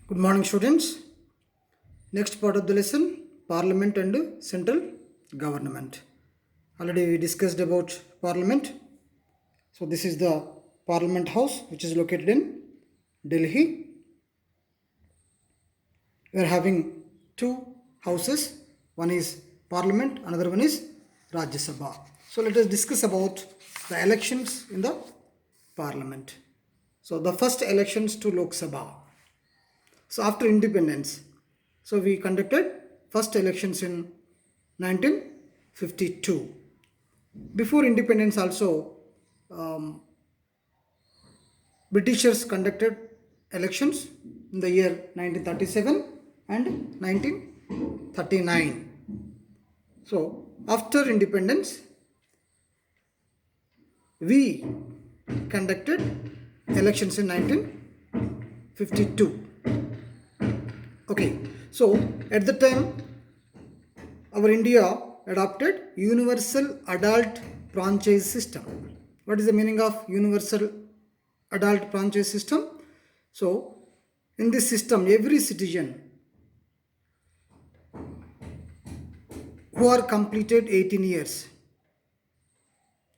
Good morning, students. Next part of the lesson, Parliament and Central Government. Already we discussed about Parliament. So this is the Parliament House, which is located in Delhi. We are having two houses. One is Parliament, another one is Rajya Sabha. So let us discuss about the elections in the Parliament. So the first elections to Lok Sabha. So after independence, so we conducted first elections in 1952. Before independence also, Britishers conducted elections in the year 1937 and 1939. So after independence, we conducted elections in 1952. Okay, so at the time, our India adopted universal adult franchise system. What is the meaning of universal adult franchise system? So in this system, every citizen who are completed 18 years,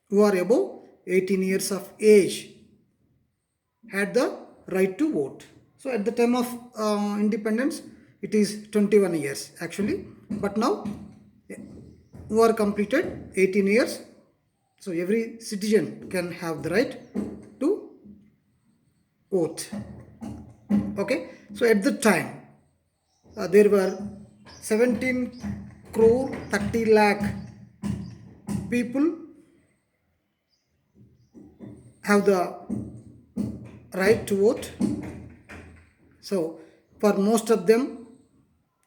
who are above 18 years of age, had the right to vote. So at the time of independence, it is 21 years actually, but now who are completed 18 years, so every citizen can have the right to vote. Okay, so at the time there were 17 crore 30 lakh people have the right to vote. So for most of them,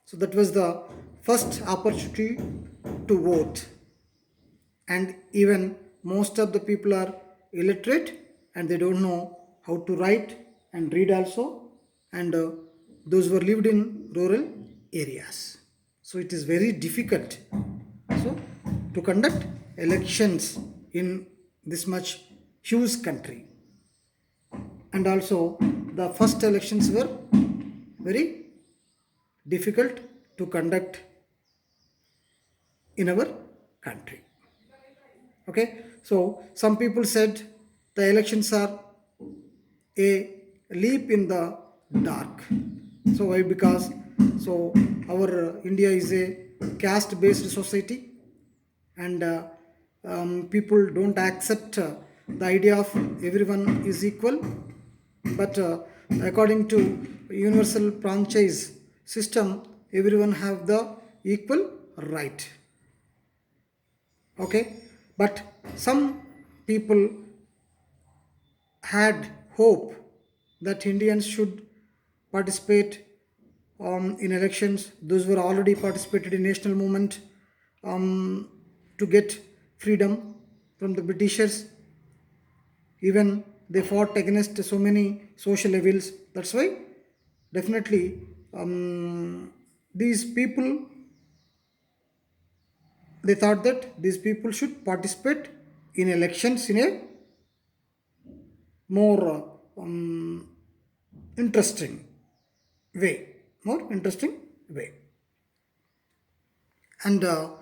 so that was the first opportunity to vote. And even most of the people are illiterate and they don't know how to write and read also. And those were lived in rural areas. So it is very difficult. So to conduct elections in this much huge country. And also the first elections were very difficult to conduct in our country. Okay, so some people said the elections are a leap in the dark. So why? Because so our India is a caste based society, and people don't accept the idea of everyone is equal. But according to universal franchise system, everyone have the equal right. Okay, but some people had hope that Indians should participate in elections. Those were already participated in national movement to get freedom from the Britishers. Even they fought against so many social evils. That's why definitely these people, they thought that these people should participate in elections in a more interesting way, more interesting way. And to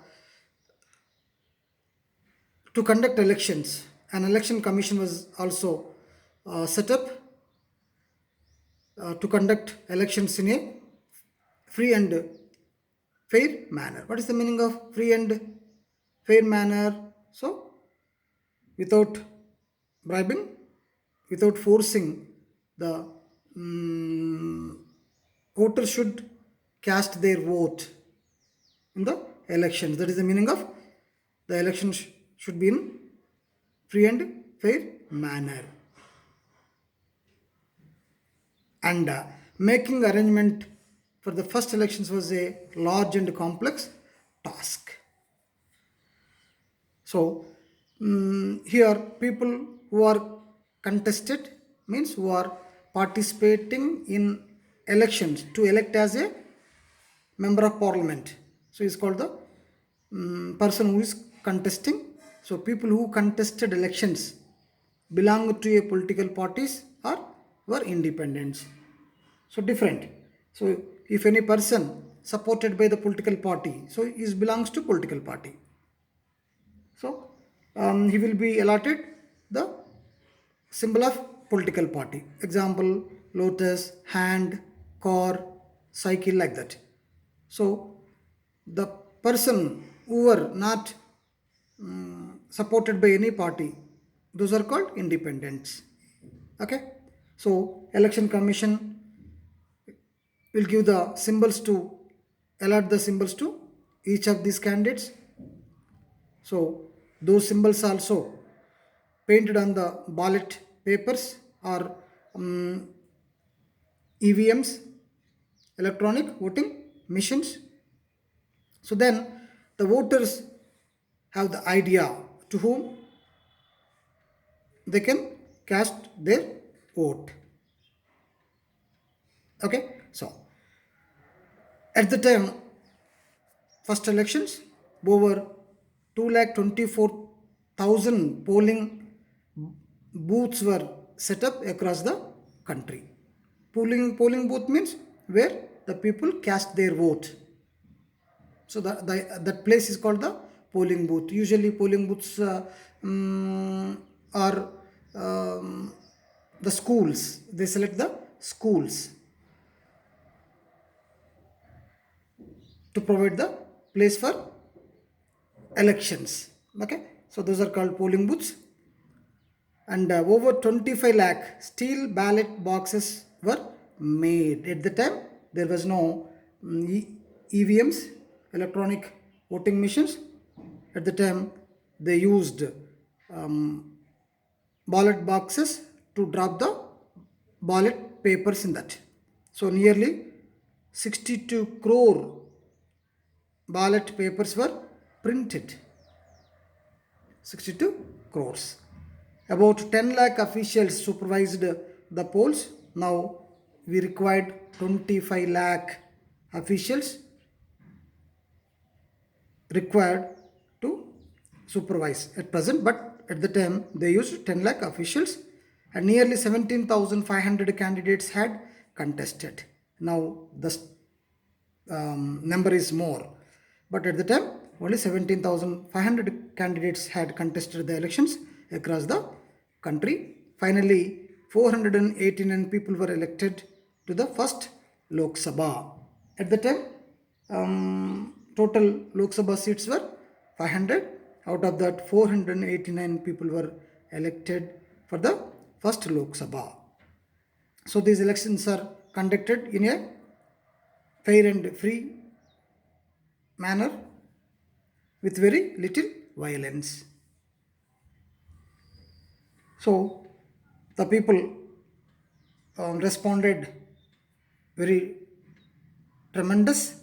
conduct elections, an election commission was also set up to conduct elections in a free and fair manner. What is the meaning of free and fair manner? So, without bribing, without forcing, the voters should cast their vote in the elections. That is the meaning of the elections should be in free and fair manner. And making arrangement for the first elections was a large and complex task. So here people who are contested means who are participating in elections to elect as a member of parliament. So it's called the person who is contesting. So people who contested elections belong to a political parties or were independents. So different. So if any person supported by the political party, so he belongs to political party. So he will be allotted the symbol of political party. Example: lotus, hand, car, cycle, like that. So the person who are not supported by any party, those are called independents. Okay. So election commission will give the symbols to allot the symbols to each of these candidates. So those symbols also painted on the ballot papers or EVMs, electronic voting machines. So then the voters have the idea to whom they can cast their vote. Okay, so at the time first elections, over 2,24,000 polling booths were set up across the country. Polling booth means where the people cast their vote. So that place is called the polling booth. Usually polling booths are the schools. They select the schools to provide the place for elections. Okay, so those are called polling booths. And over 25 lakh steel ballot boxes were made. At the time there was no EVMs, electronic voting machines. At the time they used ballot boxes to drop the ballot papers in that. So nearly 62 crore ballot papers were printed. 62 crores. About 10 lakh officials supervised the polls. Now we required 25 lakh officials required to supervise at present, but at the time they used 10 lakh officials and nearly 17,500 candidates had contested. Now the number is more, but at the time only 17,500 candidates had contested the elections across the country. Finally 489 people were elected to the first Lok Sabha. At the time total Lok Sabha seats were 500. Out of that 489 people were elected for the first Lok Sabha. So these elections are conducted in a fair and free manner with very little violence. So the people responded very tremendous.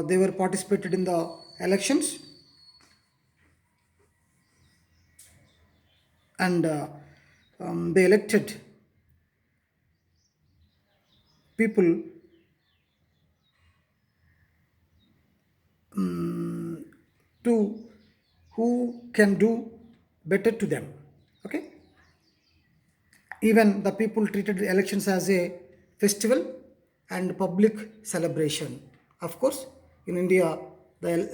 They were participated in the elections and they elected people to who can do better to them. Okay. Even the people treated the elections as a festival and public celebration. Of course, in India, the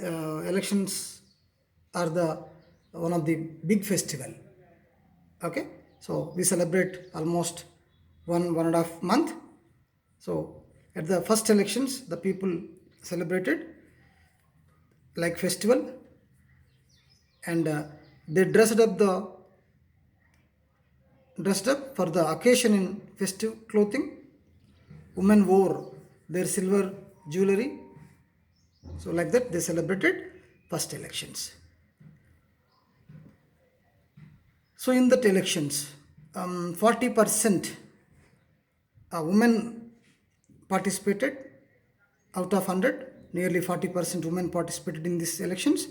elections are the one of the big festival. Okay, so we celebrate almost 1.5 month. So at the first elections, the people celebrated like festival, and they dressed up for the occasion in festive clothing. Women wore their silver jewelry. So like that they celebrated first elections. So in that elections, 40% women participated out of 100. Nearly 40% women participated in these elections,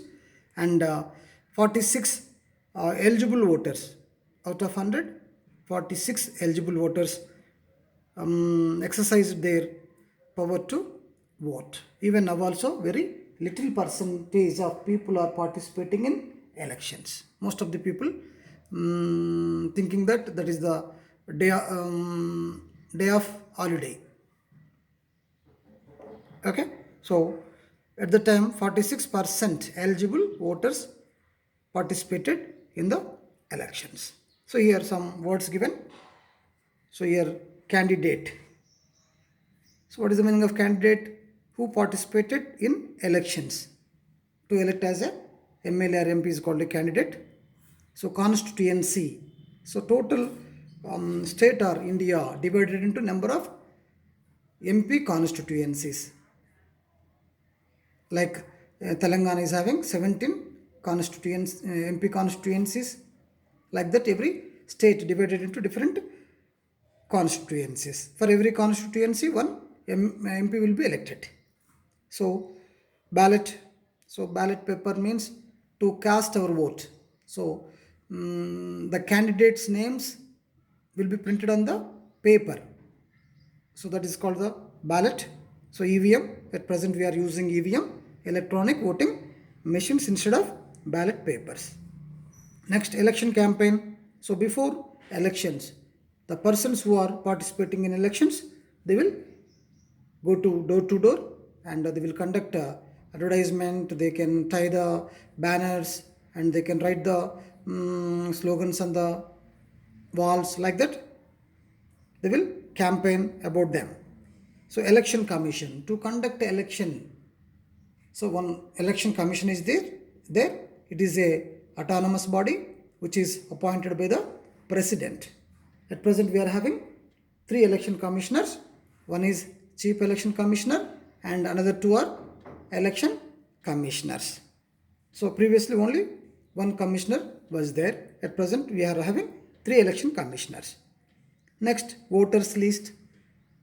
and 46 eligible voters out of 100. 46 eligible voters exercised their power to vote. Even now also very little percentage of people are participating in elections. Most of the people thinking that that is the day of holiday. Okay, so at the time 46% eligible voters participated in the elections. So here some words given. So here candidate. So what is the meaning of candidate? Who participated in elections to elect as a MLA or MP is called a candidate. So constituency. So total state or India divided into number of MP constituencies. Like Telangana is having 17 MP constituencies. Like that, every state divided into different constituencies. For every constituency, one MP will be elected. So ballot. So ballot paper means to cast our vote. So the candidates' names will be printed on the paper. So that is called the ballot. So EVM, at present we are using EVM, electronic voting machines instead of ballot papers. Next, election campaign. So before elections, the persons who are participating in elections, they will go to door and they will conduct advertisement. They can tie the banners and they can write the slogans on the walls. Like that, they will campaign about them. So election commission to conduct election. So one election commission is there it is a autonomous body which is appointed by the president. At present we are having 3 election commissioners. One is chief election commissioner and another 2 are election commissioners. So previously only one commissioner was there. At present we are having 3 election commissioners. Next, voters list.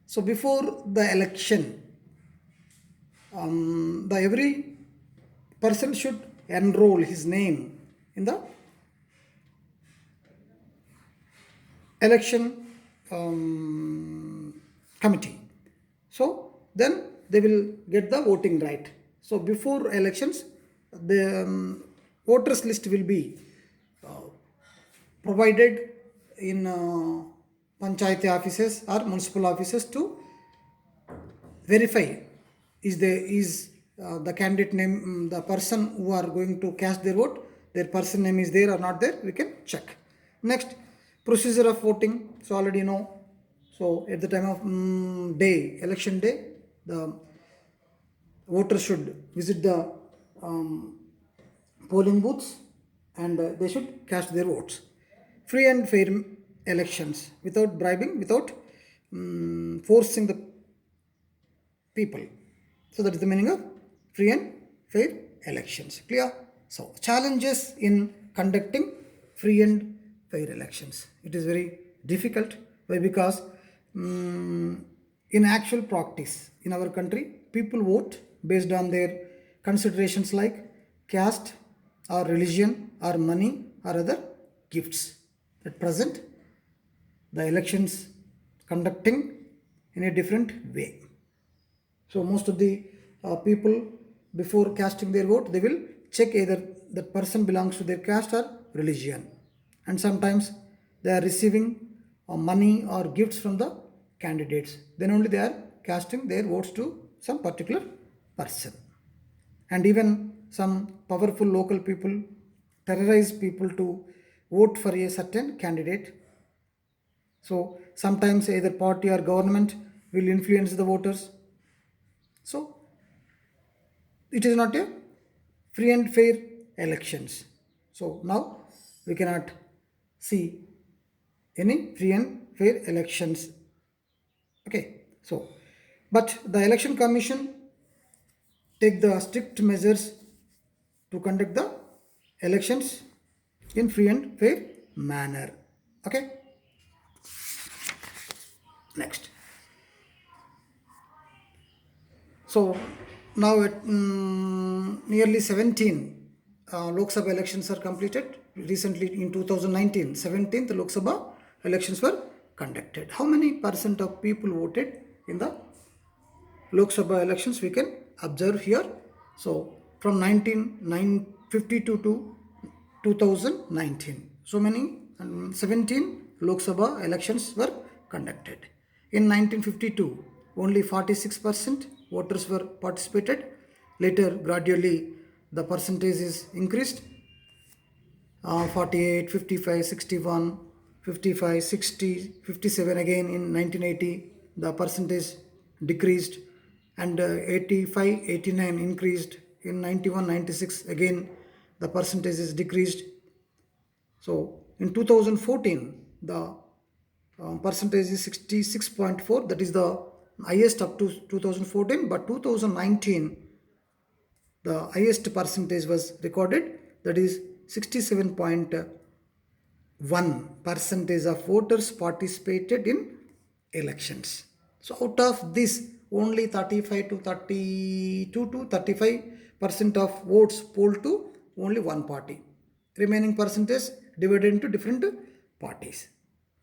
So before the election, every person should enroll his name in the election committee. So then they will get the voting right. So before elections, the voters list will be provided in panchayati offices or municipal offices to verify is the candidate name, the person who are going to cast their vote, their person name is there or not there, we can check. Next, procedure of voting. So already know. So at the time of election day, the voters should visit the polling booths and they should cast their votes. Free and fair elections without bribing, without forcing the people. So that is the meaning of free and fair elections. Clear? So challenges in conducting free and fair elections. It is very difficult. Why? Because in actual practice in our country, people vote based on their considerations like caste or religion or money or other gifts. At present, the elections conducting in a different way. So most of the people, before casting their vote, they will check either that person belongs to their caste or religion. And sometimes they are receiving money or gifts from the candidates. Then only they are casting their votes to some particular person. And even some powerful local people terrorize people to vote for a certain candidate. So sometimes either party or government will influence the voters. So it is not a free and fair elections. So now we cannot see any free and fair elections. Okay. So, but the election commission take the strict measures to conduct the elections in free and fair manner. Okay. Next. So now at nearly 17 Lok Sabha elections are completed. Recently in 2019, 17th Lok Sabha elections were conducted. How many percent of people voted in the Lok Sabha elections we can observe here. So from 1952 to 2019, so many 17 Lok Sabha elections were conducted. In 1952, only 46%. voters were participated. Later, gradually, the percentage is increased. 48, 55, 61, 55, 60, 57 again in 1980 the percentage decreased, and 85, 89 increased in 91, 96 again the percentage is decreased. So in 2014 the percentage is 66.4, that is the highest up to 2014, but 2019 the highest percentage was recorded, that is 67.1 percentage of voters participated in elections. So out of this, only 35 to 32 to 35% of votes polled to only one party. Remaining percentage divided into different parties.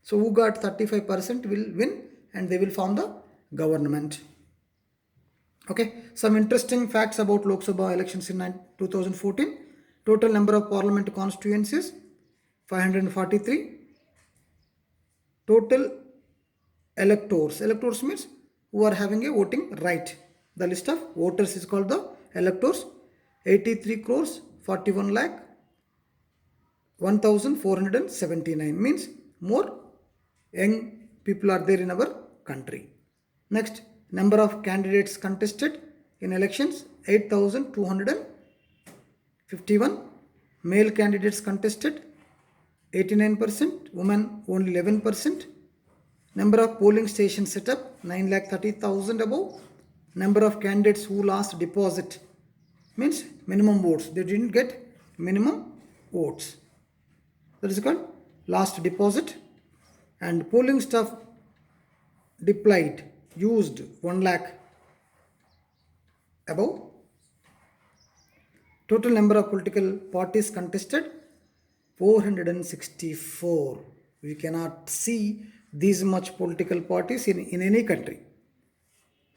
So who got 35% will win and they will form the government. Okay, some interesting facts about Lok Sabha elections in 2014. Total number of parliament constituencies 543. Total electors. Electors means who are having a voting right. The list of voters is called the electors. 83 crores 41 lakh 1479 means more young people are there in our country. Next, number of candidates contested in elections 8251. Male candidates contested 89%, women only 11%. Number of polling stations set up 9,30,000 above. Number of candidates who lost deposit means minimum votes. They didn't get minimum votes. That is called last deposit. And polling staff deployed used 1 lakh above. Total number of political parties contested 464. We cannot see these much political parties in any country.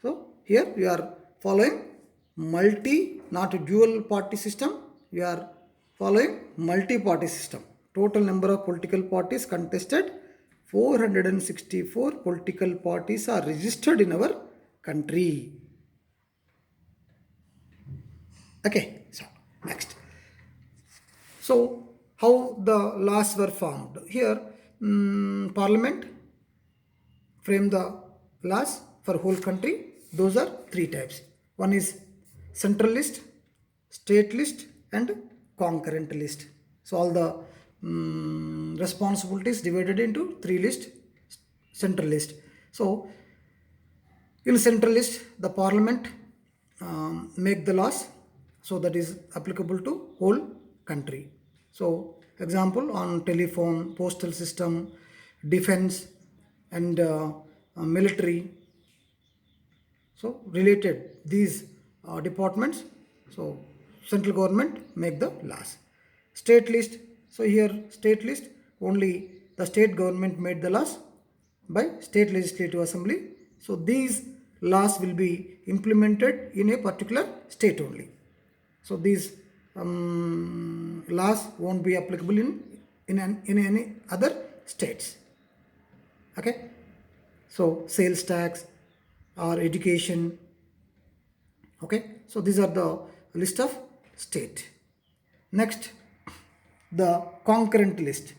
So here we are following multi, not a dual party system. We are following multi-party system. Total number of political parties contested 464 political parties are registered in our country. Okay, so next. So how the laws were formed? Here, Parliament frame the laws for whole country. Those are three types. One is central list, state list, and concurrent list. So all the responsibilities divided into three list, central list. So in central list, the Parliament make the laws, so that is applicable to whole country. So example on telephone, postal system, defense, and military. So related these departments, so central government make the laws. State list, so here state list only the state government made the laws by state legislative assembly. So these laws will be implemented in a particular state only. So these laws won't be applicable in any other states. Okay, so sales tax or education. Okay, so these are the list of state. Next, the concurrent list.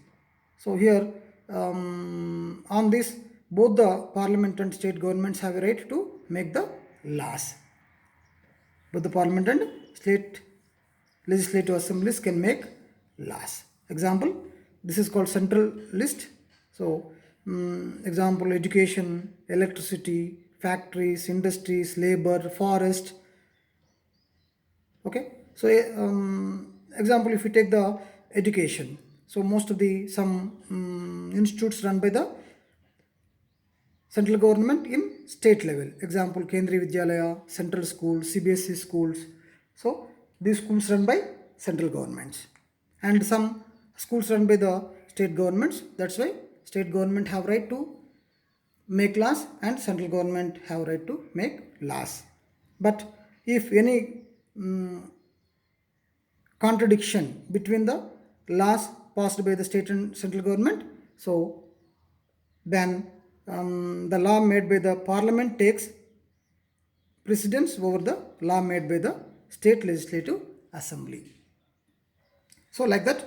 So here on this, both the parliament and state governments have a right to make the laws. Both the parliament and state legislative assemblies can make laws. Example, this is called central list. So example, education, electricity, factories, industries, labor, forest. Okay, so example, if you take the education, so most of the some institutes run by the central government in state level. Example, Kendriya Vidyalaya, central schools, CBSE schools. So these schools run by central governments, and some schools run by the state governments. That's why state government have right to make laws and central government have right to make laws. But if any contradiction between the laws passed by the state and central government, so then the law made by the parliament takes precedence over the law made by the state legislative assembly. So like that,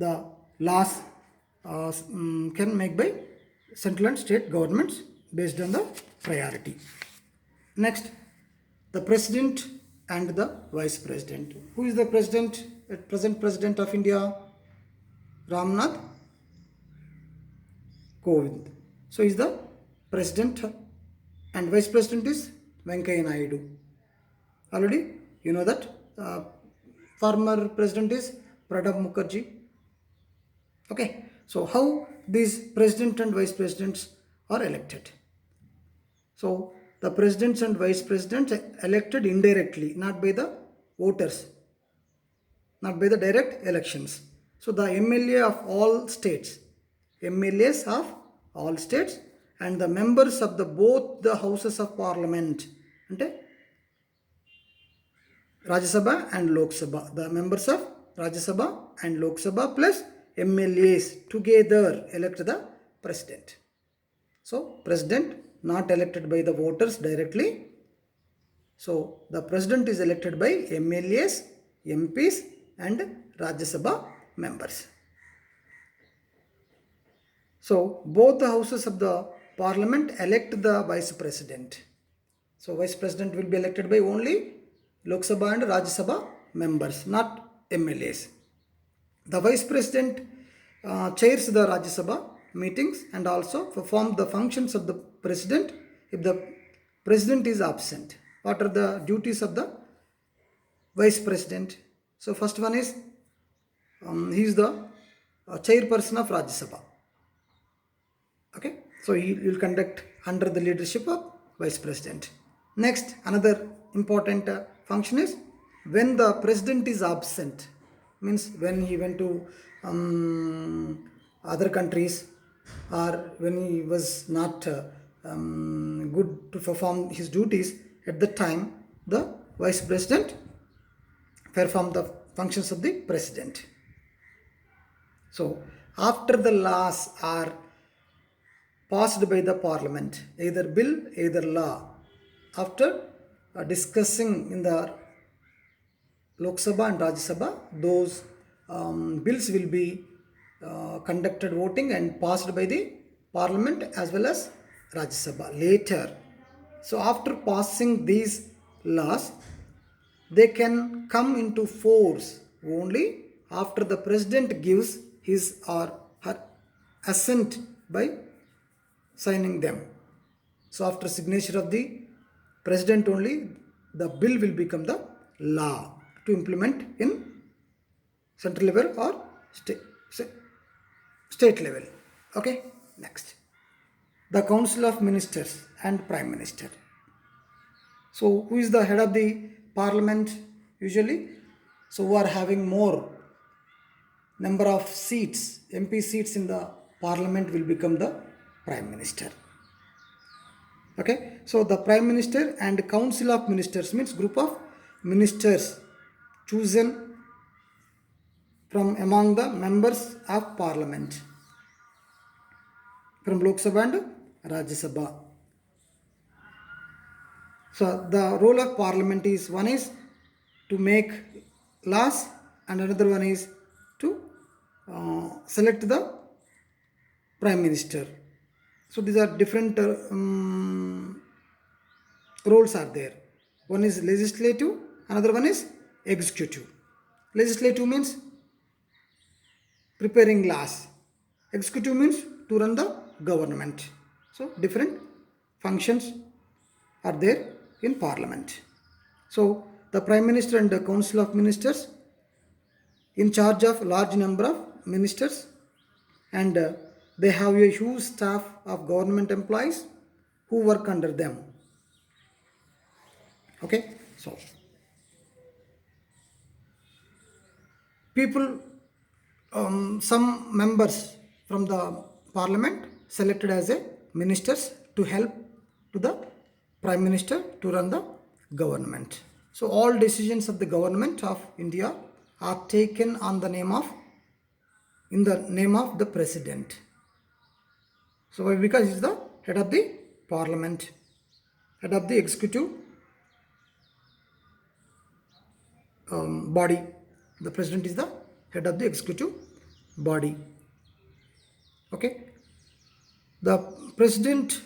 the laws can make by central and state governments based on the priority. Next, the president and the vice president. Who is the president? At present president of India, Ramnath Kovind. So he is the president, and vice president is Venkaiah Naidu. Already you know that former president is Pranab Mukherjee. Okay, so how these president and vice presidents are elected? So the presidents and vice presidents elected indirectly, not by the voters, not by the direct elections. So the MLA of all states, MLAs of all states, and the members of the both the houses of parliament, ante Rajya Sabha and Lok Sabha, the members of Rajya Sabha and Lok Sabha plus MLAs together elect the president. So president not elected by the voters directly. So the president is elected by MLAs, MPs and Rajya Sabha members. So both the houses of the parliament elect the vice president. So vice president will be elected by only Lok Sabha and Rajya Sabha members, not MLAs. The vice president chairs the Rajya Sabha meetings and also perform the functions of the president if the president is absent. What are the duties of the vice president? So first one is he is the chairperson of Rajya Sabha. Okay, so he will conduct under the leadership of vice president. Next, another important function is when the president is absent, means when he went to other countries or when he was not good to perform his duties, at the time the vice president perform the functions of the president. So after the laws are passed by the parliament, either bill, either law, after discussing in the Lok Sabha and Rajya Sabha, those bills will be conducted voting and passed by the parliament as well as Rajya Sabha later. So after passing these laws, they can come into force only after the president gives his or her assent by signing them. So after signature of the president only, the bill will become the law to implement in central level or state level. Okay, next, the Council of Ministers and Prime Minister. So who is the head of the parliament usually? So who are having more number of seats, MP seats in the parliament, will become the Prime Minister. Okay, so the Prime Minister and Council of Ministers means group of ministers chosen from among the members of parliament from Lok Sabha and Rajya Sabha. So the role of parliament is, one is to make laws and another one is to select the Prime Minister. So these are different roles are there. One is legislative, another one is executive. Legislative means preparing laws. Executive means to run the government. So different functions are there in parliament. So the Prime Minister and the Council of Ministers in charge of large number of ministers, and they have a huge staff of government employees who work under them. Okay, so people, some members from the parliament selected as a ministers to help to the Prime Minister to run the government. So all decisions of the government of India are taken on the name of, in the name of the president. So because he is the head of the parliament, head of the executive body. The president is the head of the executive body. Okay. The president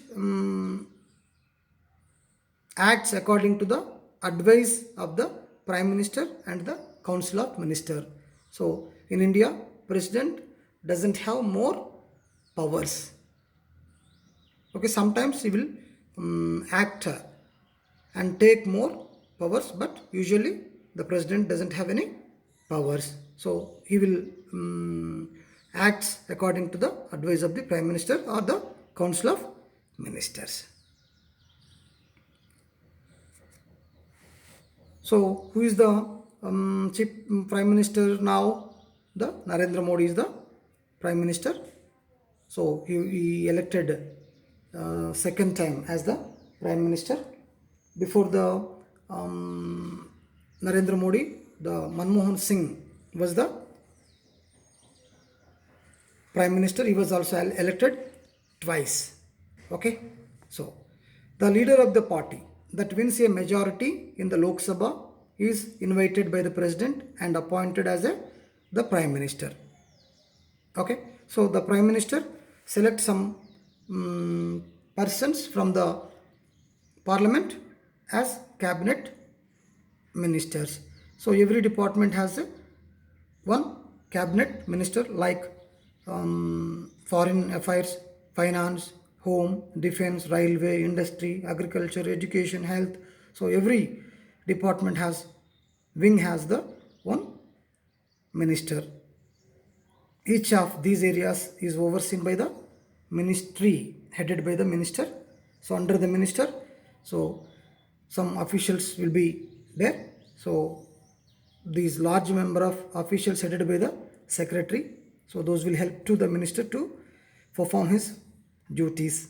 acts according to the advice of the prime minister and the council of minister. So in India, president doesn't have more powers. Okay, sometimes he will act and take more powers, but usually the president doesn't have any powers. So he will acts according to the advice of the prime minister or the council of ministers. So who is the chief prime minister now? The Narendra Modi is the prime minister. So he elected second time as the prime minister. Before the Narendra Modi, the Manmohan Singh was the prime minister. He was also elected twice. Okay. So the leader of the party that wins a majority in the Lok Sabha is invited by the president and appointed as the prime minister. Okay. So the prime minister selects some persons from the parliament as cabinet ministers. So every department has one cabinet minister, like foreign affairs, finance, home, defense, railway, industry, agriculture, education, health. So every department has the one minister. Each of these areas is overseen by the ministry headed by the minister. So under the minister, so some officials will be there. So these large number of officials headed by the secretary. So those will help to the minister to perform his duties.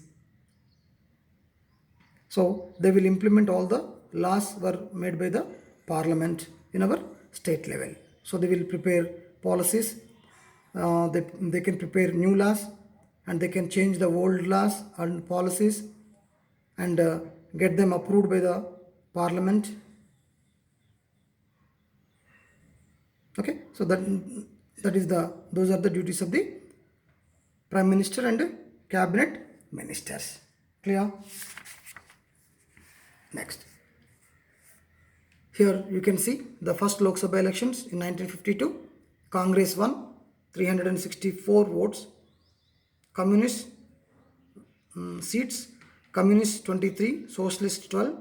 So they will implement all the laws were made by the parliament in our state level. So they will prepare policies. They can prepare new laws, and they can change the old laws and policies and get them approved by the parliament. Okay, so those are the duties of the prime minister and cabinet ministers. Clear? Next, here you can see the first Lok Sabha elections in 1952. Congress won 364 votes. Communist seats, Communist 23, Socialist 12,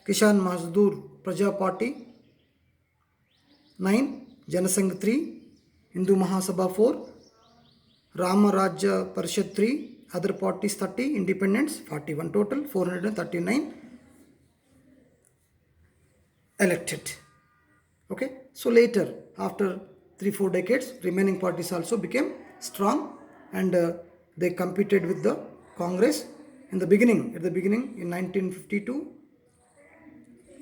Kishan Mazdoor Praja Party 9, Janasangh 3, Hindu Mahasabha 4, Rama Rajya Parishad 3, other parties 30, independents 41, total 439 elected. Okay, so later, after 3-4 decades, remaining parties also became strong, and they competed with the Congress at the beginning in 1952,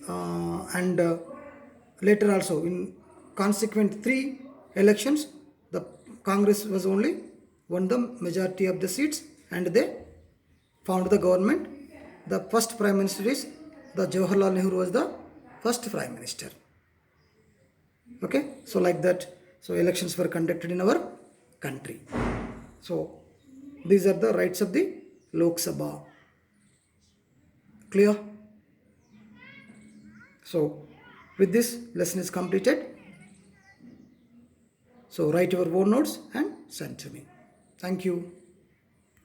and later also in consequent 3 elections, the Congress was only won the majority of the seats, and they found the government. The first prime minister is the Jawaharlal Nehru was the first prime minister. Okay, so like that, so elections were conducted in our country. So these are the rights of the Lok Sabha. Clear? So with this, lesson is completed. So write your own notes and send to me. Thank you.